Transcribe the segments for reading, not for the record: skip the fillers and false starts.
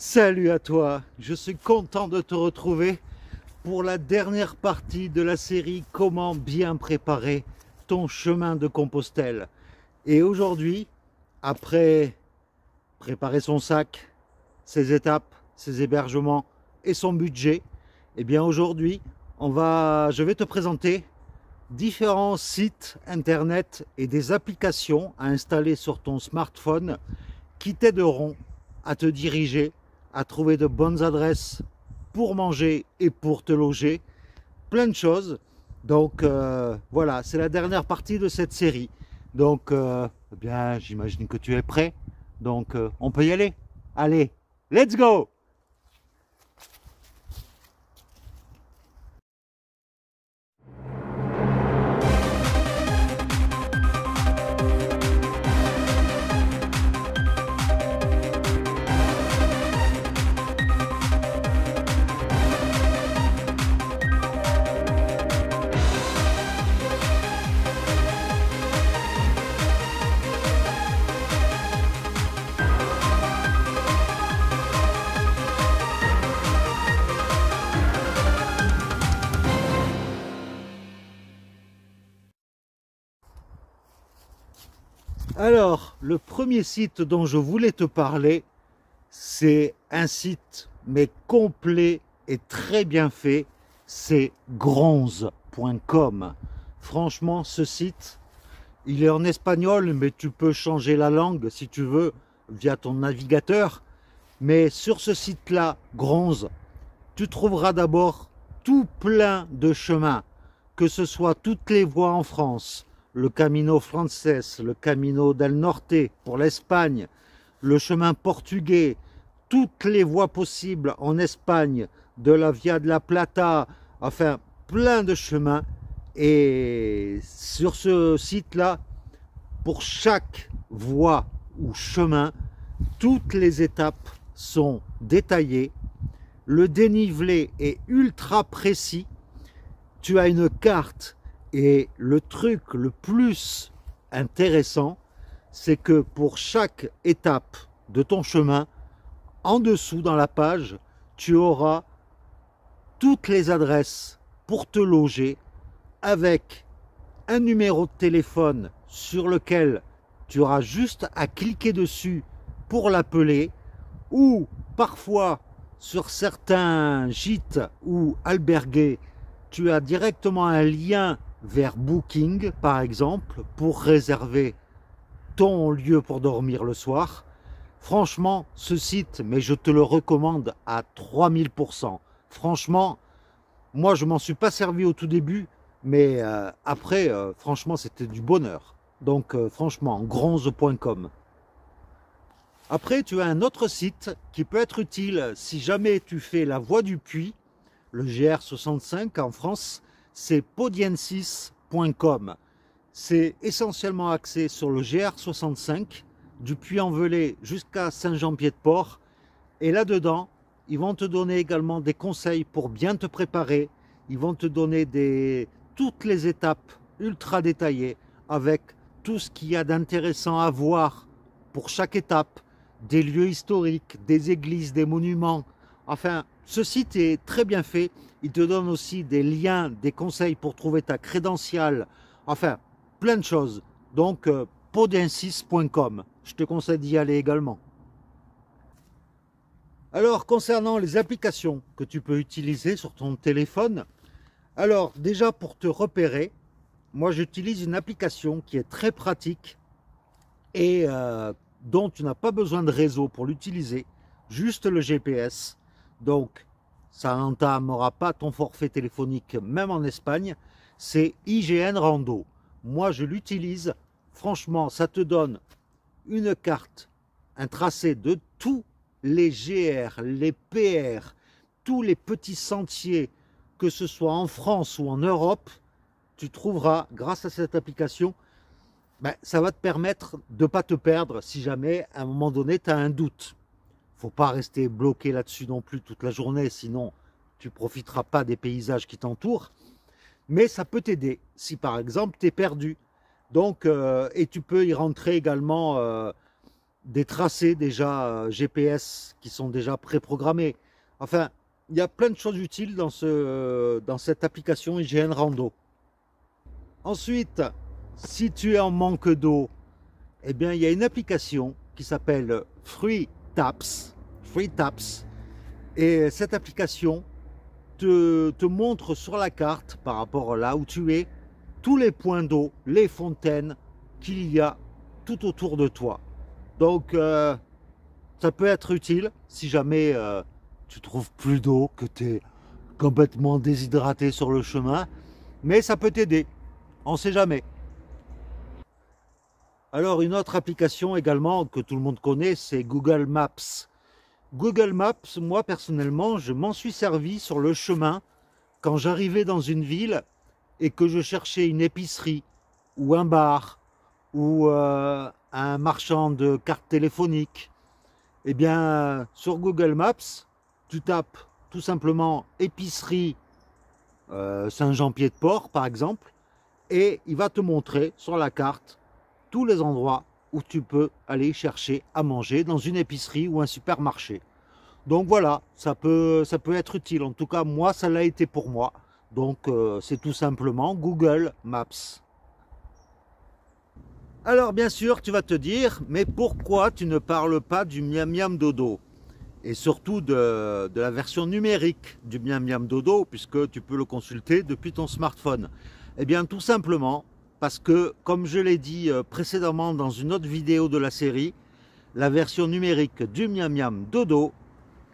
Salut à toi, je suis content de te retrouver pour la dernière partie de la série Comment bien préparer ton chemin de Compostelle. Et aujourd'hui, après préparer son sac, ses étapes, ses hébergements et son budget, eh bien aujourd'hui, je vais te présenter différents sites internet et des applications à installer sur ton smartphone qui t'aideront à te diriger, à trouver de bonnes adresses pour manger et pour te loger, plein de choses. Donc voilà, c'est la dernière partie de cette série. Donc eh bien, j'imagine que tu es prêt. Donc on peut y aller. Allez, let's go! Alors, le premier site dont je voulais te parler, c'est un site mais complet et très bien fait, c'est gronze.com. Franchement, ce site, il est en espagnol, mais tu peux changer la langue si tu veux via ton navigateur. Mais sur ce site-là, Gronze, tu trouveras d'abord tout plein de chemins, que ce soit toutes les voies en France, le Camino Frances, le Camino del Norte pour l'Espagne, le chemin portugais, toutes les voies possibles en Espagne, de la Via de la Plata, enfin plein de chemins. Et sur ce site-là, pour chaque voie ou chemin, toutes les étapes sont détaillées. Le dénivelé est ultra précis. Tu as une carte et le truc le plus intéressant, c'est que pour chaque étape de ton chemin, en dessous dans la page, tu auras toutes les adresses pour te loger avec un numéro de téléphone sur lequel tu auras juste à cliquer dessus pour l'appeler, ou parfois sur certains gîtes ou albergués, tu as directement un lien vers Booking par exemple pour réserver ton lieu pour dormir le soir. Franchement, ce site, mais je te le recommande à 3000%. Franchement, moi je m'en suis pas servi au tout début, mais après, franchement, c'était du bonheur. Donc franchement, gronze.com. Après, tu as un autre site qui peut être utile si jamais tu fais la voie du Puy, le GR65 en France, c'est podiensis.com. C'est essentiellement axé sur le GR65, du Puy-en-Velay jusqu'à Saint-Jean-Pied-de-Port. Et là-dedans, ils vont te donner également des conseils pour bien te préparer. Ils vont te donner toutes les étapes ultra détaillées avec tout ce qu'il y a d'intéressant à voir pour chaque étape, des lieux historiques, des églises, des monuments. Enfin, ce site est très bien fait. Il te donne aussi des liens, des conseils pour trouver ta crédentiale. Enfin, plein de choses. Donc, podiensis.com. Je te conseille d'y aller également. Alors, concernant les applications que tu peux utiliser sur ton téléphone, alors déjà pour te repérer, moi j'utilise une application qui est très pratique et dont tu n'as pas besoin de réseau pour l'utiliser, juste le GPS. Donc, ça n'entamera pas ton forfait téléphonique, même en Espagne. C'est IGN Rando. Moi, je l'utilise. Franchement, ça te donne une carte, un tracé de tous les GR, les PR, tous les petits sentiers, que ce soit en France ou en Europe. Tu trouveras, grâce à cette application, ça va te permettre de ne pas te perdre si jamais, à un moment donné, tu as un doute. Il ne faut pas rester bloqué là-dessus non plus toute la journée, sinon tu ne profiteras pas des paysages qui t'entourent. Mais ça peut t'aider si par exemple tu es perdu. Donc, et tu peux y rentrer également des tracés déjà GPS qui sont déjà préprogrammés. Enfin, il y a plein de choses utiles dans cette application IGN Rando. Ensuite, si tu es en manque d'eau, eh bien, il y a une application qui s'appelle FreeTaps. Et cette application te montre sur la carte, par rapport à là où tu es, tous les points d'eau, les fontaines qu'il y a tout autour de toi. Donc, ça peut être utile si jamais tu trouves plus d'eau, que tu es complètement déshydraté sur le chemin. Mais ça peut t'aider, on ne sait jamais. Alors, une autre application également que tout le monde connaît, c'est Google Maps. Google Maps, moi personnellement, je m'en suis servi sur le chemin quand j'arrivais dans une ville et que je cherchais une épicerie ou un bar ou un marchand de cartes téléphoniques. Eh bien, sur Google Maps, tu tapes tout simplement épicerie Saint-Jean-Pied-de-Port par exemple, et il va te montrer sur la carte tous les endroits où tu peux aller chercher à manger dans une épicerie ou un supermarché. Donc voilà, ça peut être utile. En tout cas, moi, ça l'a été pour moi. Donc, c'est tout simplement Google Maps. Alors, bien sûr, tu vas te dire, mais pourquoi tu ne parles pas du Miam Miam Dodo? Et surtout de la version numérique du Miam Miam Dodo, puisque tu peux le consulter depuis ton smartphone. Eh bien, tout simplement parce que, comme je l'ai dit précédemment dans une autre vidéo de la série, la version numérique du Miam Miam Dodo,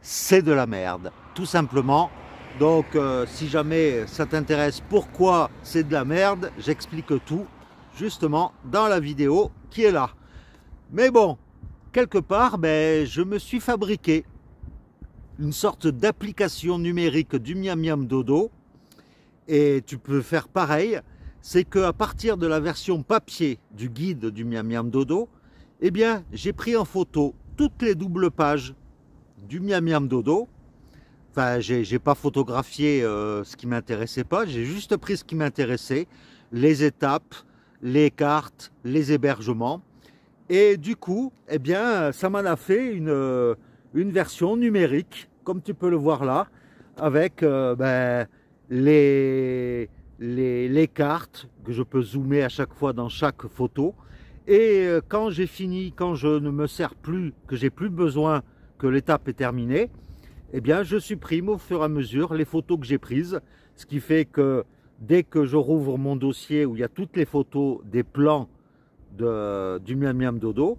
c'est de la merde, tout simplement. Donc, si jamais ça t'intéresse pourquoi c'est de la merde, j'explique tout, justement, dans la vidéo qui est là. Mais bon, quelque part, je me suis fabriqué une sorte d'application numérique du Miam Miam Dodo, et tu peux faire pareil. C'est qu'à partir de la version papier du guide du Miam Miam Dodo, eh bien, j'ai pris en photo toutes les doubles pages du Miam Miam Dodo. Enfin, j'ai pas photographié ce qui m'intéressait pas, j'ai juste pris ce qui m'intéressait, les étapes, les cartes, les hébergements. Et du coup, eh bien, ça m'en a fait une version numérique, comme tu peux le voir là, avec les cartes que je peux zoomer à chaque fois dans chaque photo. Et quand j'ai fini, quand je ne me sers plus, que j'ai plus besoin, que l'étape est terminée, eh bien je supprime au fur et à mesure les photos que j'ai prises, ce qui fait que dès que je rouvre mon dossier où il y a toutes les photos des plans du Miam Miam Dodo,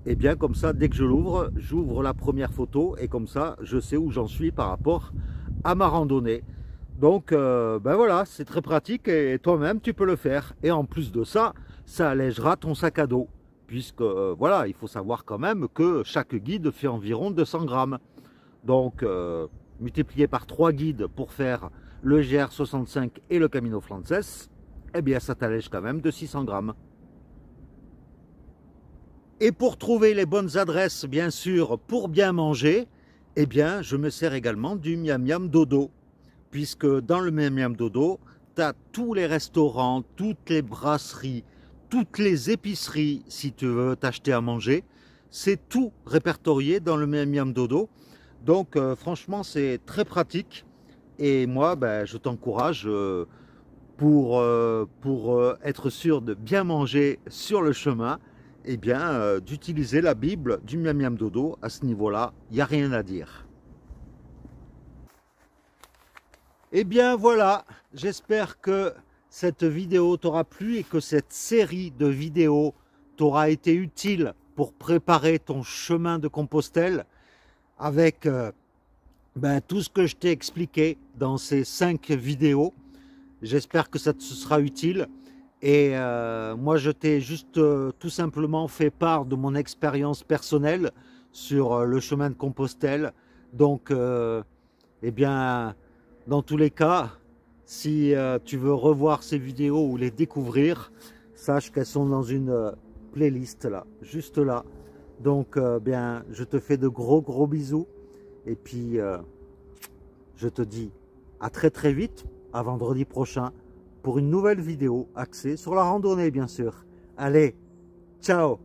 eh bien comme ça, dès que je l'ouvre, j'ouvre la première photo et comme ça je sais où j'en suis par rapport à ma randonnée. Donc voilà, c'est très pratique et toi-même tu peux le faire. Et en plus de ça, ça allègera ton sac à dos, puisque voilà, il faut savoir quand même que chaque guide fait environ 200 grammes. Donc multiplié par 3 guides pour faire le GR65 et le Camino Frances, eh bien ça t'allège quand même de 600 grammes. Et pour trouver les bonnes adresses, bien sûr, pour bien manger, eh bien je me sers également du Miam Miam Dodo, puisque dans le Miam Miam Dodo, tu as tous les restaurants, toutes les brasseries, toutes les épiceries, si tu veux t'acheter à manger. C'est tout répertorié dans le Miam Miam Dodo. Donc franchement, c'est très pratique. Et moi, je t'encourage pour être sûr de bien manger sur le chemin, eh bien d'utiliser la Bible du Miam Miam Dodo. À ce niveau-là, il n'y a rien à dire. Eh bien voilà, j'espère que cette vidéo t'aura plu et que cette série de vidéos t'aura été utile pour préparer ton chemin de Compostelle avec tout ce que je t'ai expliqué dans ces 5 vidéos. J'espère que ça te sera utile. Et moi, je t'ai juste tout simplement fait part de mon expérience personnelle sur le chemin de Compostelle. Donc, eh bien, dans tous les cas, si tu veux revoir ces vidéos ou les découvrir, sache qu'elles sont dans une playlist là, juste là. Donc, je te fais de gros bisous. Et puis, je te dis à très vite, à vendredi prochain, pour une nouvelle vidéo axée sur la randonnée, bien sûr. Allez, ciao!